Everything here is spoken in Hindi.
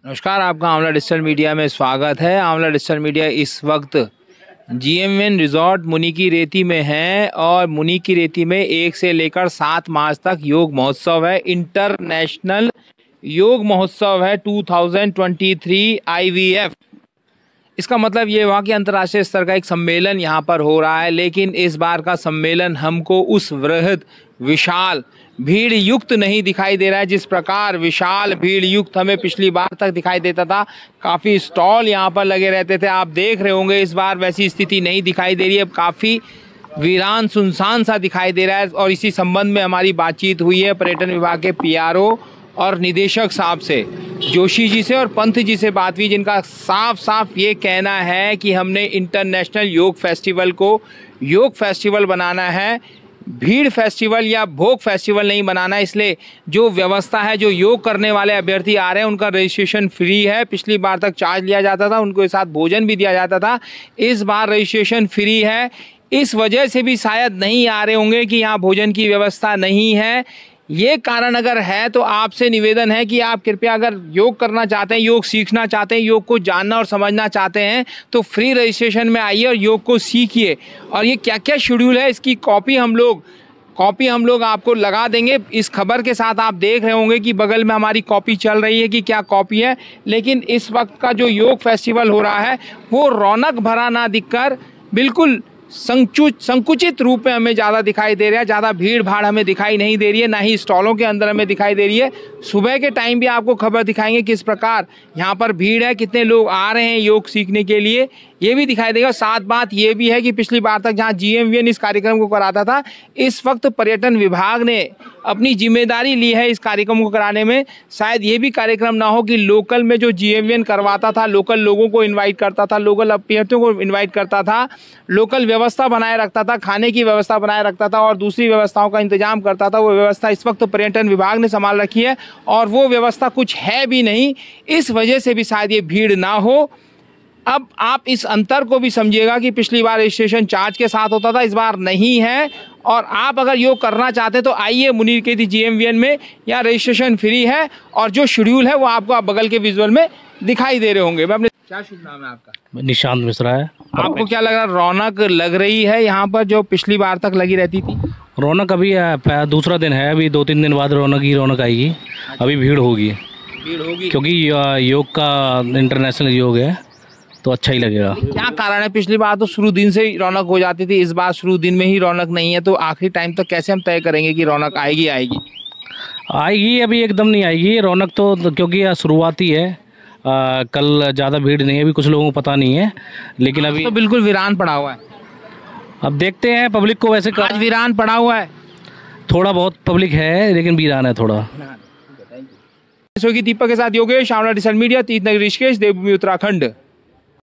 नमस्कार, आपका आंवला डिजिटल मीडिया में स्वागत है। आंवला डिजिटल मीडिया इस वक्त GM1 रिजॉर्ट मुनि की रेती में है और मुनि की रेती में 1 से लेकर 7 मार्च तक योग महोत्सव है। इंटरनेशनल योग महोत्सव है 2023 IVF। इसका मतलब ये हुआ कि अंतर्राष्ट्रीय स्तर का एक सम्मेलन यहाँ पर हो रहा है, लेकिन इस बार का सम्मेलन हमको उस वृहद विशाल भीड़ युक्त नहीं दिखाई दे रहा है जिस प्रकार विशाल भीड़ युक्त हमें पिछली बार तक दिखाई देता था। काफ़ी स्टॉल यहाँ पर लगे रहते थे, आप देख रहे होंगे। इस बार वैसी स्थिति नहीं दिखाई दे रही है, काफ़ी वीरान सुनसान सा दिखाई दे रहा है। और इसी संबंध में हमारी बातचीत हुई है पर्यटन विभाग के PRO और निदेशक साहब से, जोशी जी से और पंत जी से बात हुई, जिनका साफ साफ ये कहना है कि हमने इंटरनेशनल योग फेस्टिवल को योग फेस्टिवल बनाना है, भीड़ फेस्टिवल या भोग फेस्टिवल नहीं बनाना। इसलिए जो व्यवस्था है, जो योग करने वाले अभ्यर्थी आ रहे हैं उनका रजिस्ट्रेशन फ्री है। पिछली बार तक चार्ज लिया जाता था, उनको साथ भोजन भी दिया जाता था। इस बार रजिस्ट्रेशन फ्री है। इस वजह से भी शायद नहीं आ रहे होंगे कि यहाँ भोजन की व्यवस्था नहीं है। ये कारण अगर है तो आपसे निवेदन है कि आप कृपया अगर योग करना चाहते हैं, योग सीखना चाहते हैं, योग को जानना और समझना चाहते हैं तो फ्री रजिस्ट्रेशन में आइए और योग को सीखिए। और ये क्या क्या शेड्यूल है इसकी कॉपी हम लोग आपको लगा देंगे। इस खबर के साथ आप देख रहे होंगे कि बगल में हमारी कॉपी चल रही है कि क्या कॉपी है। लेकिन इस वक्त का जो योग फेस्टिवल हो रहा है वो रौनक भरा ना दिखकर बिल्कुल संकुचित रूप में हमें ज़्यादा दिखाई दे रहा है। ज़्यादा भीड़ भाड़ हमें दिखाई नहीं दे रही है, ना ही स्टॉलों के अंदर हमें दिखाई दे रही है। सुबह के टाइम भी आपको खबर दिखाएंगे किस प्रकार यहाँ पर भीड़ है, कितने लोग आ रहे हैं योग सीखने के लिए, ये भी दिखाई देगा। साथ बात ये भी है कि पिछली बार तक जहाँ GM1 इस कार्यक्रम को कराता था, इस वक्त पर्यटन विभाग ने अपनी जिम्मेदारी ली है इस कार्यक्रम को कराने में। शायद ये भी कार्यक्रम ना हो कि लोकल में जो GM1 करवाता था, लोकल लोगों को इन्वाइट करता था, लोकल अभ्यर्थियों को इन्वाइट करता था, लोकल व्यवस्था बनाए रखता था, खाने की व्यवस्था बनाए रखता था और दूसरी व्यवस्थाओं का इंतजाम करता था। वो व्यवस्था इस वक्त पर्यटन विभाग ने संभाल रखी है और वो व्यवस्था कुछ है भी नहीं। इस वजह से भी शायद ये भीड़ ना हो। अब आप इस अंतर को भी समझिएगा कि पिछली बार रजिस्ट्रेशन चार्ज के साथ होता था, इस बार नहीं है। और आप अगर योग करना चाहते हैं तो आइए मुनि की रेती GM1 में, यहाँ रजिस्ट्रेशन फ्री है और जो शेड्यूल है वो आपको आप बगल के विजुअल में दिखाई दे रहे होंगे। मैं अपने क्या शुभ नाम है आपका? निशांत मिश्रा है। आपको क्या लग रहा है, रौनक लग रही है यहाँ पर जो पिछली बार तक लगी रहती थी? रौनक अभी दूसरा दिन है, अभी 2-3 दिन बाद रौनक आएगी। अभी भीड़ होगी क्योंकि योग का इंटरनेशनल योग है तो अच्छा ही लगेगा। क्या कारण है? पिछली बार तो शुरू दिन से ही रौनक हो जाती थी, इस बार शुरू दिन में ही रौनक नहीं है, तो आखिरी टाइम तक कैसे हम तय करेंगे कि रौनक आएगी? अभी एकदम नहीं आएगी रौनक तो, क्योंकि यह शुरुआती है। कल ज़्यादा भीड़ नहीं है, अभी कुछ लोगों को पता नहीं है, लेकिन अभी तो बिल्कुल वीरान पड़ा हुआ है। अब देखते हैं पब्लिक को। वैसे आज वीरान पड़ा हुआ है, थोड़ा बहुत पब्लिक है लेकिन वीरान है थोड़ा। दीपक के साथ योगेश, आंवला डिजिटल मीडिया, तीर्थनगरी ऋषिकेश, देवभूमि उत्तराखंड।